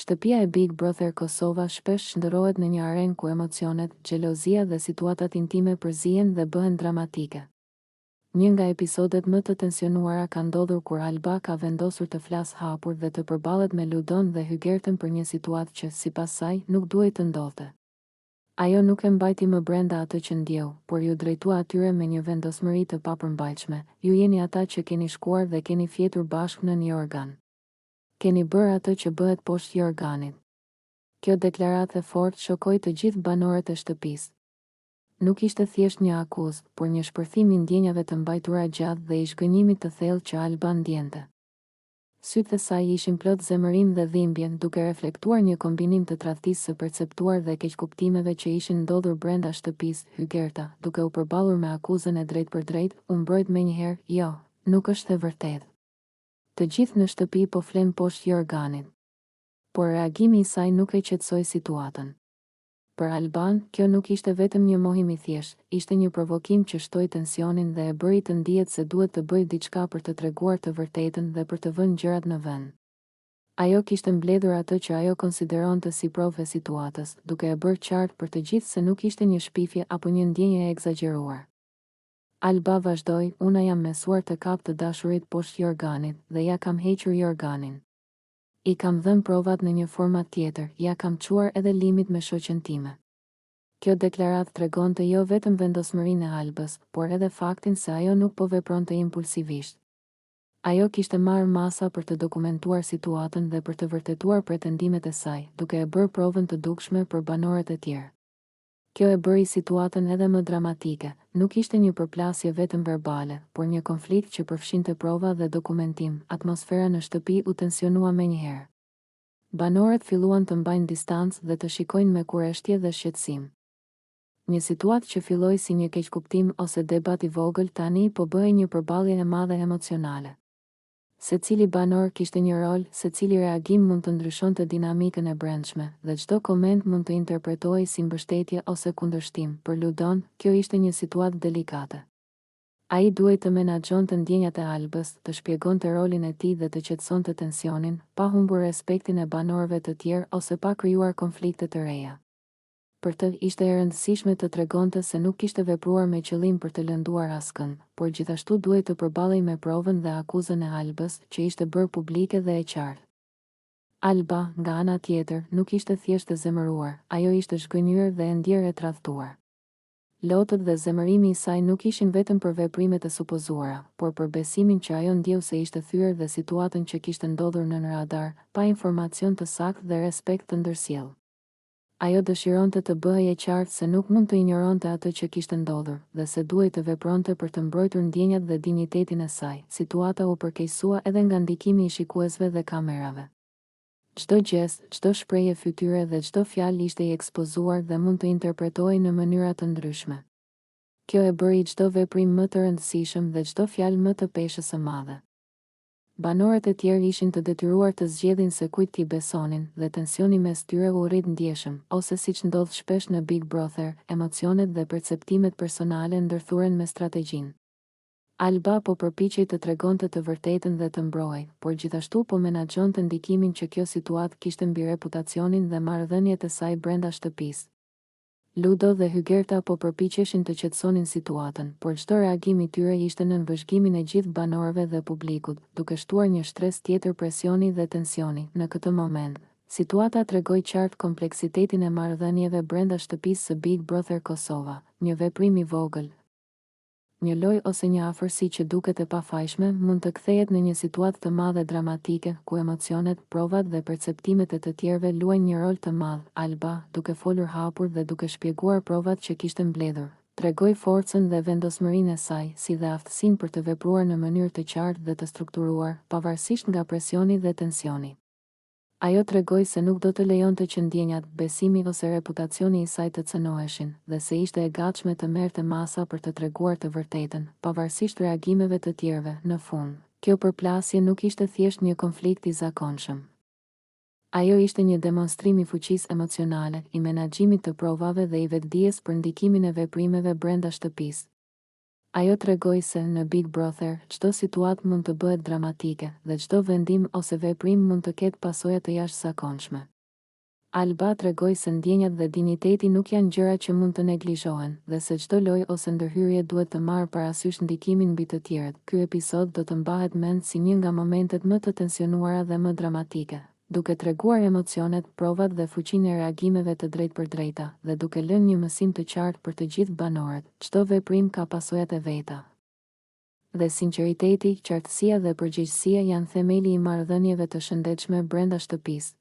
Shtëpia e Big Brother Kosova shpesh shndërrohet në një arenë ku emocionet, xhelozia dhe situatat intime përzihen dhe bëhen dramatike. Një nga episodet më të tensionuara ka ndodhur kur Alba ka vendosur të flasë hapur dhe të përballet me Ludon dhe Hygertën për një situatë që, sipas saj, nuk duhej të ndodhte. Ajo nuk e mbajti më brenda atë që ndjeu, por ju drejtua atyre me një vendosmëri të papërmbajtshme. Ju jeni ata që keni shkuar dhe keni fjetur bashkë në një organ. Keni bërë atë që bëhet poshtë organit. Kjo deklaratë e fortë shokoi të gjithë banorët e shtëpisë. Nuk ishte thjesht një akuzë, por një shpërthim i ndjenjave të mbajtura gjatë dhe i shgënjimit të thellë që Alba ndjente. Sytë e saj ishin plot zemërim dhe dhimbje, duke reflektuar një kombinim të tradhtisë së perceptuar dhe keqkuptimeve që ishin ndodhur brenda shtëpisë. Hygerta, duke u përballur me akuzën e drejtë për drejtë, u mbrojt menjëherë, "Jo, nuk është e vërtetë. Të gjithë në shtëpi po flen poshtë organit." Por reagimi i saj nuk e qetësoi situatën. Për Alban, kjo nuk ishte vetëm një mohim i thjeshtë, ishte një provokim që shtoi tensionin dhe e bëri të ndihet se duhet të bëjë diçka për të treguar të vërtetën dhe për të vënë gjërat në vend. Ajo kishte mbledhur atë që ajo konsideronte si provë e situatës, duke e bërë qartë për të gjithë se nuk ishte një shpifje apo një ndjenjë e egzageruar. Alba vazhdoi, "Una jam mësuar të kap të dashurit poshtë organit dhe ja kam hequr organin. I kam dhënë provat në një format tjetër, ja kam quar edhe limit me shoqen time." Kjo deklaratë tregonte jo vetëm vendosmërinë e Albës, por edhe faktin se ajo nuk po vepronte impulsivisht. Ajo kishte marrë masa për të dokumentuar situatën dhe për të vërtetuar pretendimet e saj, duke e bërë provën të dukshme për banorët e tjerë. Kjo e bëri situatën edhe më dramatike, nuk ishte një përplasje vetëm verbale, por një konflikt që përfshinte prova dhe dokumentim. Atmosfera në shtëpi u tensionua menjëherë. Banorët filluan të mbajnë distancë dhe të shikojnë me kurreshtje dhe shqetësim. Një situatë që filloi si një keqkuptim ose debat i vogël tani po bëhej një përballje e madhe emocionale. Secili banor kishte një rol, secili reagim mund të ndryshonte dinamikën e brendshme, dhe çdo koment mund të interpretohej si mbështetje ose kundërshtim. Për Ludon, kjo ishte një situatë delikate. Ai duhej të menaxhonte ndjenjat e Albës, të shpjegonte rolin e tij dhe të qetësonte tensionin, pa humbur respektin e banorëve të tjerë ose pa krijuar konflikte të reja. Për të ishte e rëndësishme të tregonte se nuk kishte vepruar me qëllim për të lënduar askënd, por gjithashtu duhej të përballej me provën dhe akuzën e Albës, që ishte bërë publike dhe e qartë. Alba, nga ana tjetër, nuk ishte thjesht e zemëruar, ajo ishte zhgënjur dhe e ndjerë e tradhtuar. Lotët dhe zemërimi i saj nuk ishin vetëm për veprimet e supozuara, por për besimin që ajo ndjeu se ishte thyer dhe situatën që kishte ndodhur në radar, pa informacion të saktë dhe respekt të ndërsjellë. Ajo dëshironte të bëhej e qartë se nuk mund të injoronte atë që kishte ndodhur, dhe se duhej të vepronte për të mbrojtur ndjenjat dhe dinjitetin e saj. Situata u përkeqësua edhe nga ndikimi i shikuesve dhe kamerave. Çdo gjest, çdo shprehje fytyre dhe çdo fjalë ishte i ekspozuar dhe mund të interpretohej në mënyra të ndryshme. Kjo e bëri çdo veprim më të rëndësishëm dhe çdo fjalë më të peshës së madhe. Banorët e tjerë ishin të detyruar të zgjedhin se kujt t'i besonin, dhe tensioni mes tyre u rrit ndjeshëm, ose siç ndodh shpesh në Big Brother, emocionet dhe perceptimet personale ndërthuren me strategjinë. Alba po përpiqej të tregonte të vërtetën dhe të mbrojë, por gjithashtu po menaxhonte ndikimin që kjo situatë kishte mbi reputacionin dhe marrëdhëniet e saj brenda shtëpisë. Ludo dhe Hygerta po përpiqeshin të qetësonin situatën, por çdo reagim i tyre ishte në vëzhgimin e gjithë banorëve dhe publikut, duke shtuar një stres tjetër presioni dhe tensioni. Në këtë moment, situata tregoi qartë kompleksitetin e marrëdhënieve brenda shtëpisë së Big Brother Kosova. Një veprim i vogël, një lojë ose një afërsi që duket e pafajshme mund të kthehet në një situatë të madhe dramatike, ku emocionet, provat dhe perceptimet e të tjerëve luajnë një rol të madh. Alba, duke folur hapur dhe duke shpjeguar provat që kishte mbledhur, tregoi forcën dhe vendosmërinë e saj, si dhe aftësinë për të vepruar në mënyrë të qartë dhe të strukturuar, pavarësisht nga presioni dhe tensioni. Ajo tregoi se nuk do të lejonte që ndjenjat, besimi ose reputacioni i saj të cënoheshin, dhe se ishte e gatshme të merrte masa për të treguar të vërtetën, pavarësisht reagimeve të tjerëve. Në fund, kjo përplasje nuk ishte thjesht një konflikt i zakonshëm. Ajo ishte një demonstrim i fuqisë emocionale, i menaxhimit të provave dhe i vetdijes për ndikimin e veprimeve brenda shtëpisë. Ajo tregoi se në Big Brother, çdo situatë mund të bëhet dramatike dhe çdo vendim ose veprim mund të ketë pasoja të jashtëzakonshme. Alba tregoi se ndjenjat dhe dinjiteti nuk janë gjëra që mund të neglizhohen, dhe se çdo lojë ose ndërhyrje duhet të marrë parasysh ndikimin mbi të tjerët. Ky episod do të mbahet mend si një nga momentet më të tensionuara dhe më dramatike, duke treguar emocionet, provat dhe fuqinë e reagimeve të drejtpërdrejta, dhe duke lënë një mësim të qartë për të gjithë banorët. Çdo veprim ka pasojat e veta. Dhe sinqeriteti, qartësia dhe përgjegjësia janë themeli i marrëdhënieve të shëndetshme brenda shtëpisë.